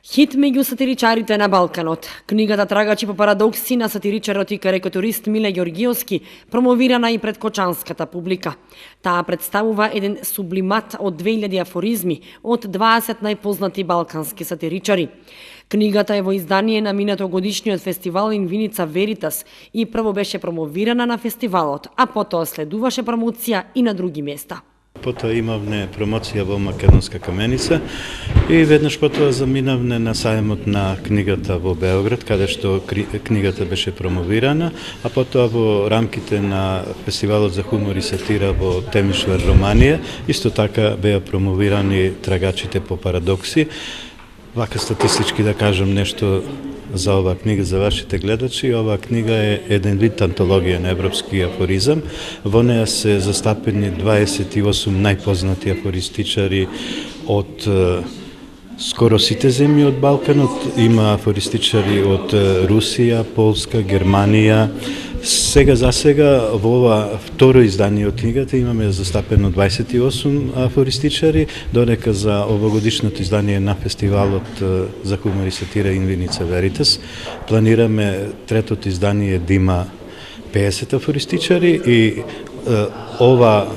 Хит меѓу сатиричарите на Балканот. Книгата трагачи по парадокси на сатиричарот и карикатурист Миле Ѓоргиовски, промовирана и пред кочанската публика. Таа представува еден сублимат од 2000 афоризми од 20 најпознати балкански сатиричари. Книгата е во издание на минатогодишниот фестивал Инвиница Веритас и прво беше промовирана на фестивалот, а потоа следуваше промоција и на други места. Потоа имавме промоција во Македонска каменица и веднаш потоа заминавме на сајмот на книгата во Београд, каде што книгата беше промовирана, а потоа во рамките на фестивалот за хумор и сатира во Темишвар, Романија, исто така беа промовирани трагачите по парадокси. Вака статистички да кажам нешто за оваа книга за вашите гледачи. Оваа книга е еден вид антологија на европски афоризам. Во неа се застапени 28 најпознати афористичари од скоро сите земји од Балканот. Има афористичари од Русија, Полска, Германија. Сега за сега во ова второ издание од книгата имаме застапено 28 афористичари, додека за овогодишното издание на фестивалот за хумор и сатира Инвиница Веритас планираме третото издание да има 50 афористичари и ова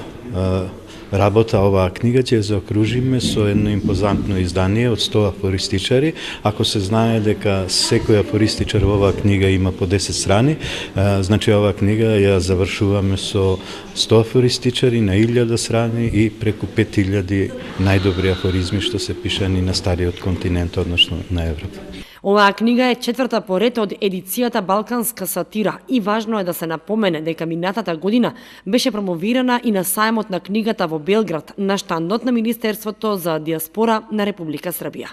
работа, оваа книга ќе заокружиме со едно импозантно издание од 100 афористичари. Ако се знае дека секој афористичар во оваа книга има по 10 страни, значи оваа книга ја завршуваме со 100 афористичари на 1000 страни и преку 5000 најдобри афоризми што се пишани на стариот континент, односно на Европа. Оваа книга е четврта по ред од едицијата Балканска сатира и важно е да се напомене дека минатата година беше промовирана и на сајмот на книгата во Белград на штандот на Министерството за диаспора на Република Србија.